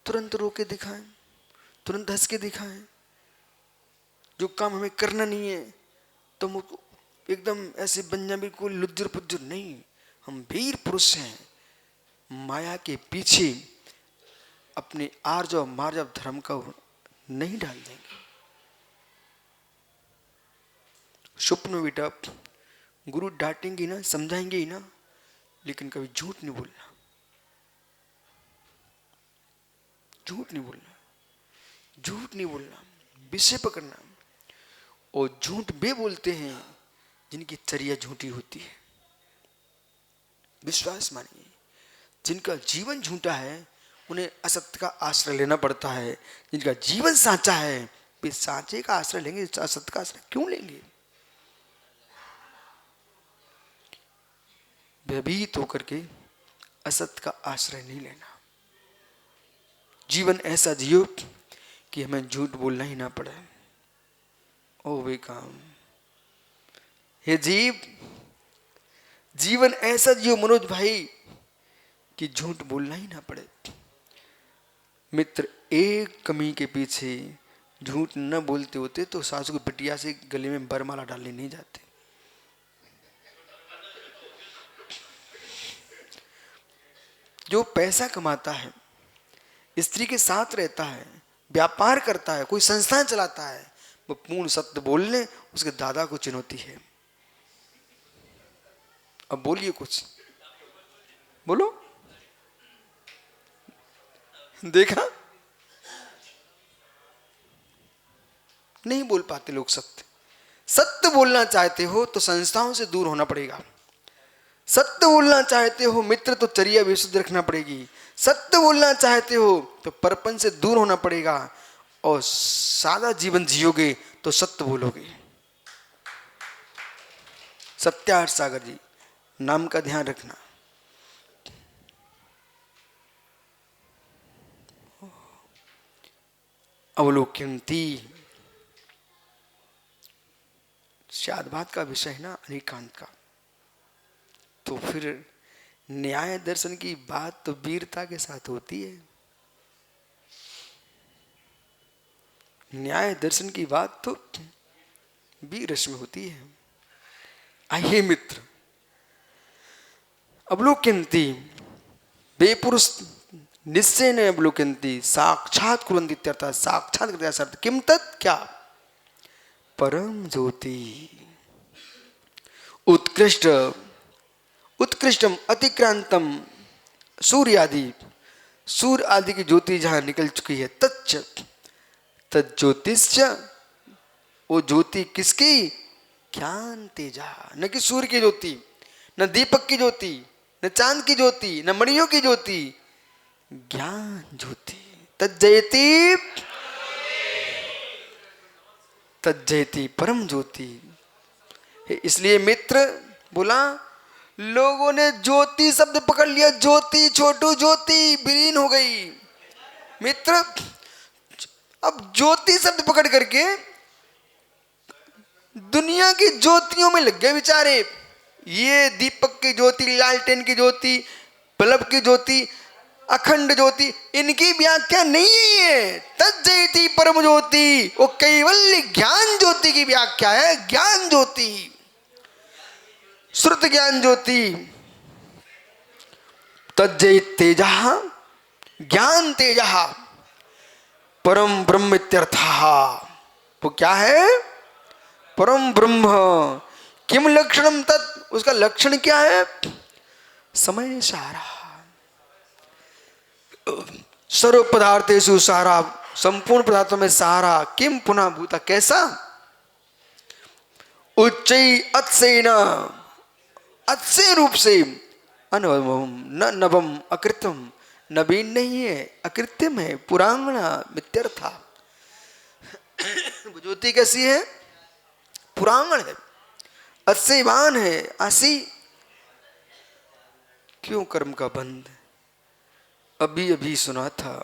तुरंत रो के दिखाएं, तुरंत हंस के दिखाएं, जो काम हमें करना नहीं है तो एकदम ऐसे बन जाए बिल्कुल लुज्जर पुज्जर नहीं। हम वीर पुरुष हैं, माया के पीछे अपने आर्जव मार्जव धर्म का नहीं डाल देंगे। स्वप्न बेटा गुरु डांटेंगे ना, समझाएंगे ही ना, लेकिन कभी झूठ नहीं बोलना, झूठ नहीं बोलना, झूठ नहीं बोलना, विषय पकड़ना। और झूठ वे बोलते हैं जिनकी चर्या झूठी होती है। विश्वास मानिए, जिनका जीवन झूठा है उन्हें असत्य का आश्रय लेना पड़ता है। जिनका जीवन साचा है वे साचे का आश्रय लेंगे, असत्य का आश्रय क्यों लेंगे? भयभीत होकर के असत्य का आश्रय नहीं लेना। जीवन ऐसा जियो कि हमें झूठ बोलना ही ना पड़े। ओ वे काम, हे जीव, जीवन ऐसा जियो मनोज भाई कि झूठ बोलना ही ना पड़े। मित्र, एक कमी के पीछे झूठ न बोलते होते तो सासू की बिटिया से गले में बरमाला डालने नहीं जाते। जो पैसा कमाता है, स्त्री के साथ रहता है, व्यापार करता है, कोई संस्थान चलाता है, वो पूर्ण सत्य बोलने उसके दादा को चुनौती है। अब बोलिए कुछ, बोलो। देखा, नहीं बोल पाते लोग सत्य। सत्य बोलना चाहते हो तो संस्थाओं से दूर होना पड़ेगा। सत्य बोलना चाहते हो मित्र तो चर्या विशुद्ध रखना पड़ेगी। सत्य बोलना चाहते हो तो परपन से दूर होना पड़ेगा। और सादा जीवन जियोगे तो सत्य बोलोगे। सत्यार्थ सागर जी, नाम का ध्यान रखना। अवलोक्यन्ति, शादभात का विषय है ना, अनेकांत का। तो फिर न्याय दर्शन की बात तो वीरता के साथ होती है। न्याय दर्शन की बात तो वीर रस में होती है। आइए मित्र, अवलोकयन्ति, वे पुरुष निश्चय न अवलोकयन्ति साक्षात कुर्वन्ति इत्यर्थः। साक्षात करते हैं अर्थ किम तत्, क्या? परम ज्योति, उत्कृष्ट, उत्कृष्टम अतिक्रांतम सूर्यादि, सूर्य आदि की ज्योति जहां निकल चुकी है, तच्च, तज्ज्योतिश्च, वो ज्योति किसकी? ज्ञान तेजा। न कि सूर्य की ज्योति, न दीपक की ज्योति, न चांद की ज्योति, न मणियों की ज्योति, ज्ञान ज्योति। तज्जयति, तज्जयति परम ज्योति। इसलिए मित्र बोला, लोगों ने ज्योति शब्द पकड़ लिया, ज्योति छोटू ज्योति विलीन हो गई। मित्र, अब ज्योति शब्द पकड़ करके दुनिया की ज्योतियों में लग गए बेचारे। ये दीपक की ज्योति, लालटेन की ज्योति, बल्ब की ज्योति, अखंड ज्योति, इनकी व्याख्या नहीं है। तज्जयति परम ज्योति, वो कैवल्य ज्ञान ज्योति की व्याख्या है। ज्ञान ज्योति, श्रुत ज्ञान ज्योति। तज्जयति तेजः, ज्ञान तेजः परम ब्रह्म इत्यर्थः। वो क्या है? परम ब्रह्म। किम लक्षणम तत्, उसका लक्षण क्या है? समय सारा, सर्व पदार्थेषु सारा, संपूर्ण पदार्थों में सारा। किम पुनः भूता, कैसा? उच्चै अत्सेन, अत्से रूप से, अनवम न नवम अकृत्यम, नवीन नहीं है, अकृत्रिम है, पुरांगणा मित्यर्था। ज्योति कैसी है? पुरांगण है, अस्सेवान है, आसी। क्यों कर्म का बंध? अभी अभी सुना था,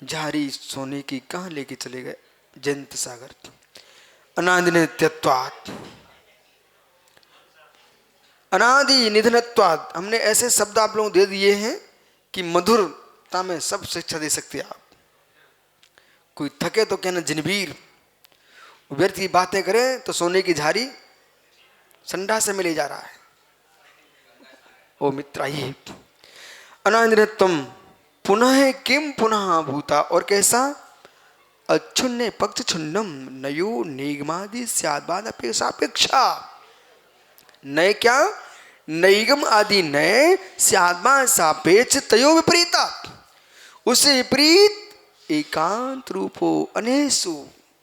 झारी सोने की कहां लेके चले गए जयंत सागर। अनादि नित्यत्वात्, अनादि निधनत्वात्। हमने ऐसे शब्द आप लोगों को दे दिए हैं कि मधुरता में सब शिक्षा दे सकते हैं आप। कोई थके तो कहना जिनवीर, व्यर्थ की बातें करें तो सोने की झारी संडास में ले जा रहा है। ओ मित्र, आइए। अनादिनत्वम पुनः किम पुनः भूता, और कैसा? अच्छुन्ने पक्ष छुन्नम नयो निगमादि स्याद्वाद अपेक्षा। नय क्या? नैगम आदि नए स्यात्मा सापेक्ष तयो विपरीता, उससे विपरीत एकांत रूपो अनेसु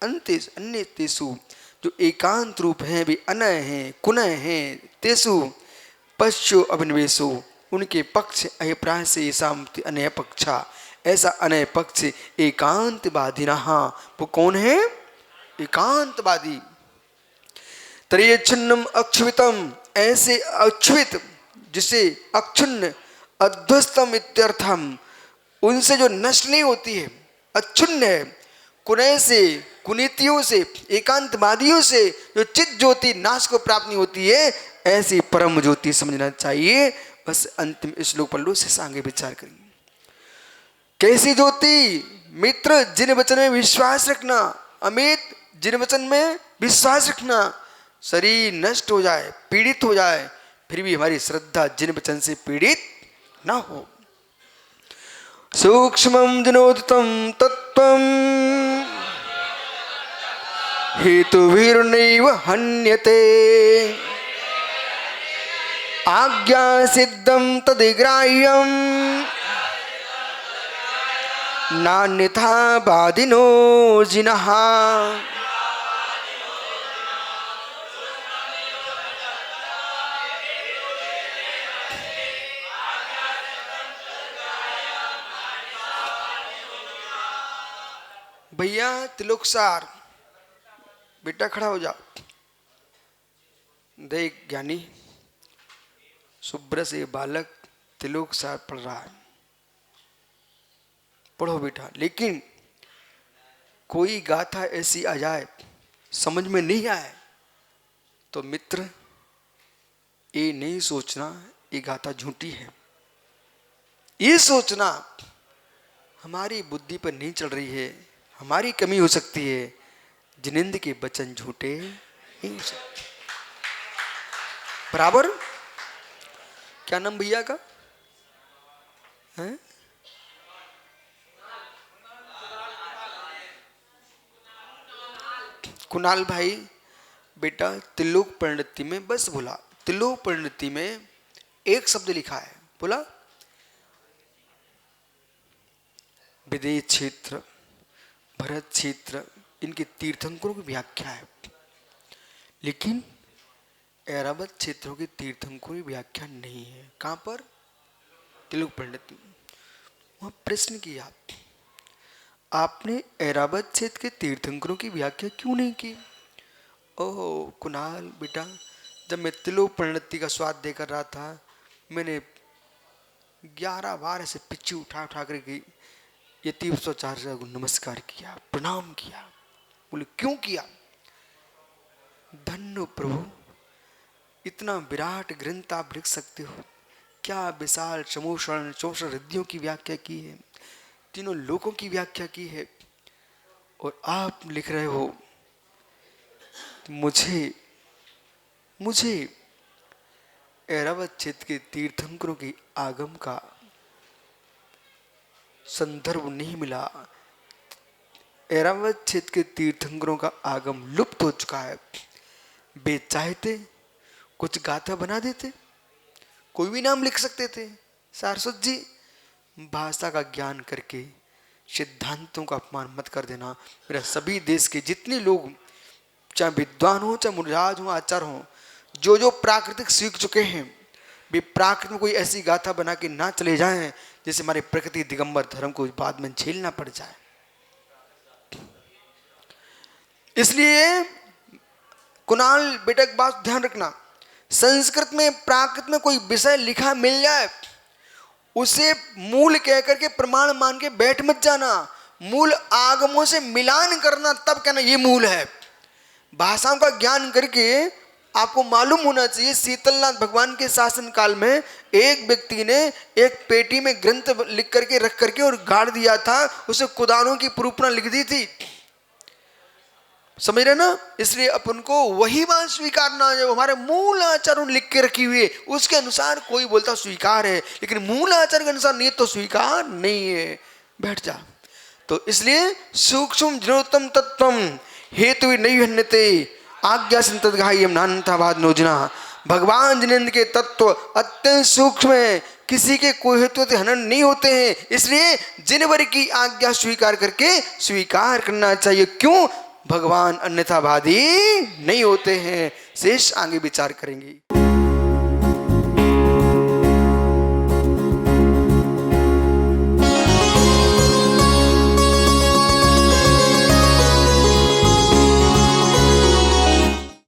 अंतेषु अन्यतेषु, जो एकांत रूप हैं वे अनय हैं कुनय हैं, तेसु पश्चो अभिनिवेशो, उनके पक्ष अभिप्राय से शांति अनय पक्षा, ऐसा अनय पक्ष एकांतवादी रहा। वो कौन है? एकांतवादी। तरेच्छिन्नम अक्षुवितम, ऐसे अक्षुवित जिसे अक्षुण्ण अध्वस्तम इत्यर्थम, उनसे जो नष्ट नहीं होती है, अच्छुन्न है, कुनय से कुनीतियों से एकांतवादियों से जो चित ज्योति नाश को प्राप्त नहीं होती है, ऐसी परम ज्योति समझना चाहिए। बस अंतिम श्लोक पढ़ लो, से आगे विचार करेंगे। कैसी ज्योति? मित्र जिन वचन में विश्वास रखना, अमित जिन वचन में विश्वास रखना, शरीर नष्ट हो जाए पीड़ित हो जाए फिर भी हमारी श्रद्धा जिन वचन से पीड़ित ना हो। सूक्ष्मं जनोदितं तत्त्वं हेतुभिर्नैव हन्यते, आज्ञा सिद्धं तदिग्राह्यं नान्यथा बाधिनो जिनः। भैया तिलोकसार, बेटा खड़ा हो जाओ। देख ज्ञानी, शुभ्र से बालक तिलोकसार पढ़ रहा है, पढ़ो बेटा। लेकिन कोई गाथा ऐसी आ जाए समझ में नहीं आए तो मित्र ये नहीं सोचना ये गाथा झूठी है, ये सोचना हमारी बुद्धि पर नहीं चल रही है, हमारी कमी हो सकती है। जिनिंद के वचन झूठे नहीं हो सकते। बराबर। क्या नाम भैया का है? कुणाल भाई। बेटा तिलोक परिणति में बस बोला, तिलोक परिणति में एक शब्द लिखा है, बोला विदेश क्षेत्र भरत क्षेत्र, इनके तीर्थंकरों की व्याख्या है। लेकिन ऐरावत क्षेत्रों के तीर्थंकरों की व्याख्या नहीं है। कहां पर? तिलोक परिणति में। वहां प्रश्न किया, आपने ऐरावत क्षेत्र के तीर्थंकरों की व्याख्या क्यों नहीं की? ओह कुणाल बेटा, जब मैं तिलोक परिणति का स्वाद देकर रहा था, मैंने 11 बार ऐसे पिच्ची उठा उठा कर गई, ये 304 को नमस्कार किया, प्रणाम किया। बोले क्यों किया? धन्य प्रभु, इतना विराट ग्रंथ आप लिख सकते हो, क्या विशाल समोषण 64 हृदयों की व्याख्या की है, तीनों लोकों की व्याख्या की है, और आप लिख रहे हो मुझे ऐरावत क्षेत्र के तीर्थंकरों की आगम का संदर्भ नहीं मिला। ऐरावत क्षेत्र के तीर्थंकरों का आगम लुप्त हो चुका है। वे चाहते कुछ गाथा बना देते, कोई भी नाम लिख सकते थे। सारस्वत जी, भाषा का ज्ञान करके सिद्धांतों का अपमान मत कर देना। मेरा सभी देश के जितने लोग, चाहे विद्वान हो चाहे मुनिराज हो आचार्य हो, जो जो प्राकृतिक सीख चुके हैं, वे प्राकृत में कोई ऐसी गाथा बना के ना चले जाएं जिससे हमारे प्रकृति दिगंबर धर्म को बाद में झेलना पड़ जाए। इसलिए कुणाल बेटा एक बात ध्यान रखना, संस्कृत में प्राकृत में कोई विषय लिखा मिल जाए उसे मूल कह करके प्रमाण मान के बैठ मत जाना। मूल आगमों से मिलान करना, तब कहना ये मूल है। भाषाओं का ज्ञान करके आपको मालूम होना चाहिए, शीतलनाथ भगवान के शासन काल में एक व्यक्ति ने एक पेटी में ग्रंथ लिख करके रख करके और गाड़ दिया था, उसे कुदानों की पुरूपणा लिख दी थी। समझ रहे ना? इसलिए अपन को वही बात स्वीकारना, जब हमारे मूल आचार्यों ने लिख के रखी हुई है उसके अनुसार कोई बोलता स्वीकार है, लेकिन मूल आचार के अनुसार नहीं तो स्वीकार नहीं है। बैठ जा। तो इसलिए सूक्ष्म जनोत्तम तत्वम हेतु नहीं हन्यते आज्ञा संतदगाह्यम नान्यथा बाधिनो जिनः। भगवान जिनेंद्र के तत्व अत्यंत सूक्ष्म है, किसी के कोई हेतु से हनन नहीं होते हैं, इसलिए जिनवर की आज्ञा स्वीकार करके स्वीकार करना चाहिए। क्यों? भगवान अन्यथावादी नहीं होते हैं। शेष आगे विचार करेंगे।